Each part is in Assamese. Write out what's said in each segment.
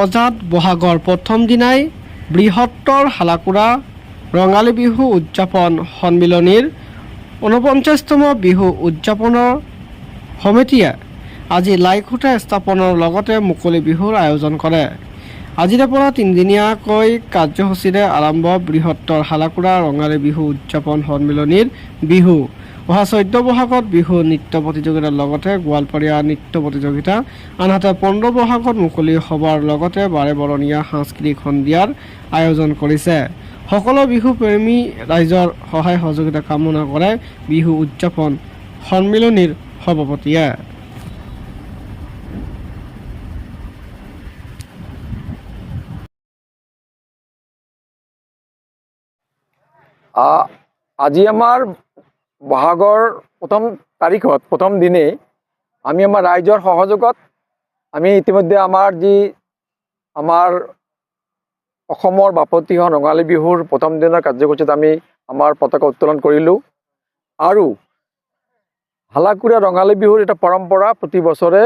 অজাত বহাগৰ প্ৰথম দিনাই বৃহত্তৰ হালাকুৰা ৰঙালী বিহু উদযাপন সন্মিলনীৰ ৪৯তম বিহু উদযাপনৰ সমিতিয়ে আজি লাইখুঁটা স্থাপনৰ লগতে মুকলি বিহুৰ আয়োজন কৰে। আজিৰে পৰা তিনিদিনীয়াকৈ কাৰ্যসূচীৰে আৰম্ভ বৃহত্তৰ হালাকুৰা ৰঙালী বিহু উদযাপন সন্মিলনীৰ বিহু। অহা ১৪ বহাগত বিহু নৃত্য প্ৰতিযোগিতাৰ লগতে গোৱালপৰীয়া নৃত্য প্ৰতিযোগিতা, আনহাতে ১৫ বহাগত মুকলি সভাৰ লগতে বাৰেবৰণীয়া সাংস্কৃতিক সন্ধিয়াৰ আয়োজন কৰিছে। সকলো বিহু প্ৰেমী ৰাইজৰ সহায় সহযোগিতা কামনা কৰে বিহু উদযাপন সন্মিলনীৰ সভাপতিয়ে। আজি আমাৰ বহাগৰ প্ৰথম তাৰিখত প্ৰথম দিনে আমি আমাৰ ৰাইজৰ সহযোগত আমি ইতিমধ্যে আমাৰ অসমৰ বাপতিসাহোন ৰঙালী বিহুৰ প্ৰথম দিনৰ কাৰ্যসূচীত আমি আমাৰ পতাকা উত্তোলন কৰিলোঁ। আৰু হালাকুৰা ৰঙালী বিহুৰ এটা পৰম্পৰা, প্ৰতি বছৰে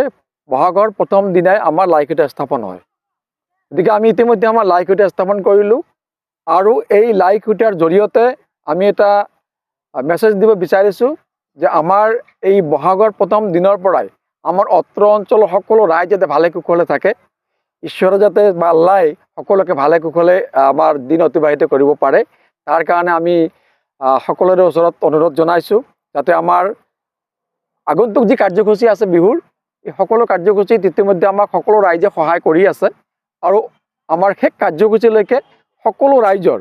বহাগৰ প্ৰথম দিনাই আমাৰ লাইখুঁটা স্থাপন হয়। গতিকে আমি ইতিমধ্যে আমাৰ লাইখুঁটা স্থাপন কৰিলোঁ আৰু এই লাইখুঁটাৰ জৰিয়তে আমি এটা মেছেজ দিব বিচাৰিছোঁ যে আমাৰ এই বহাগৰ প্ৰথম দিনৰ পৰাই আমাৰ অত্ৰ অঞ্চলৰ সকলো ৰাইজ যাতে ভালে কুশলে থাকে, ঈশ্বৰে যাতে বা আল্লাই সকলোকে ভালে কুশলে আমাৰ দিন অতিবাহিত কৰিব পাৰে, তাৰ কাৰণে আমি সকলোৰে ওচৰত অনুৰোধ জনাইছোঁ যাতে আমাৰ আগন্তুক যি কাৰ্যসূচী আছে বিহুৰ, এই সকলো কাৰ্যসূচীত ইতিমধ্যে আমাক সকলো ৰাইজে সহায় কৰি আছে। আৰু আমাৰ শেষ কাৰ্যসূচীলৈকে সকলো ৰাইজৰ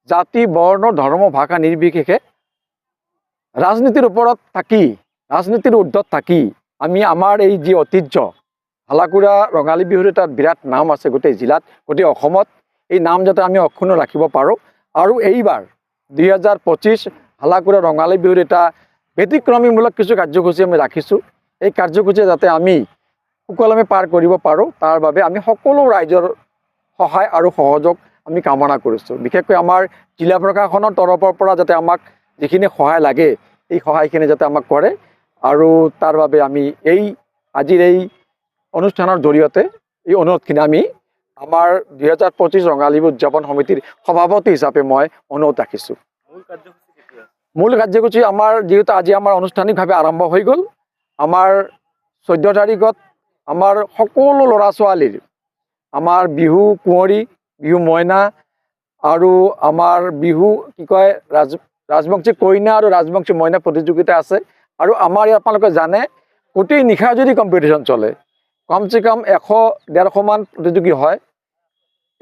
জাতি বৰ্ণ ধৰ্ম ভাষা নিৰ্বিশেষে ৰাজনীতিৰ ওপৰত থাকি, ৰাজনীতিৰ ঊৰ্ধত থাকি আমি আমাৰ এই যি ঐতিহ্য, হালাকুৰা ৰঙালী বিহুৰ এটা বিৰাট নাম আছে গোটেই জিলাত, গোটেই অসমত, এই নাম যাতে আমি অক্ষুণ্ণ ৰাখিব পাৰোঁ। আৰু এইবাৰ ২০২৫ হালাকুৰা ৰঙালী বিহুৰ এটা ব্যতিক্ৰমীমূলক কিছু কাৰ্যসূচী আমি ৰাখিছোঁ। এই কাৰ্যসূচী যাতে আমি সুকলমে পাৰ কৰিব পাৰোঁ, তাৰ বাবে আমি সকলো ৰাইজৰ সহায় আৰু সহযোগ আমি কামনা কৰিছোঁ। বিশেষকৈ আমাৰ জিলা প্ৰশাসনৰ তৰফৰ পৰা যাতে আমাক যিখিনি সহায় লাগে, এই সহায়খিনি যাতে আমাক কৰে। আৰু তাৰ বাবে আমি আজিৰ এই অনুষ্ঠানৰ জৰিয়তে এই অনুৰোধখিনি আমি আমাৰ ২০২৫ ৰঙালী বিহু উদযাপন সমিতিৰ সভাপতি হিচাপে মই অনুৰোধ ৰাখিছোঁ। মূল কাৰ্যসূচী আমাৰ যিহেতু আজি আমাৰ আনুষ্ঠানিকভাৱে আৰম্ভ হৈ গ'ল। আমাৰ ১৪ তাৰিখত আমাৰ সকলো ল'ৰা ছোৱালীৰ আমাৰ বিহু কুঁৱৰী, বিহু মইনা আৰু আমাৰ বিহু ৰাজবংশী কইনা আৰু ৰাজবংশী মইনা প্ৰতিযোগিতা আছে। আৰু আমাৰ ইয়াত আপোনালোকে জানে গোটেই নিশা যদি কম্পিটিশ্যন চলে, কমচে কম ১০০-১৫০ মান প্ৰতিযোগী হয়।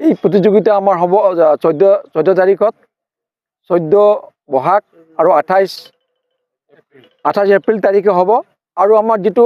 এই প্ৰতিযোগিতা আমাৰ হ'ব ১৪ তাৰিখত, ১৪ বহাগ আৰু ২৮ এপ্ৰিল তাৰিখে হ'ব। আৰু আমাৰ যিটো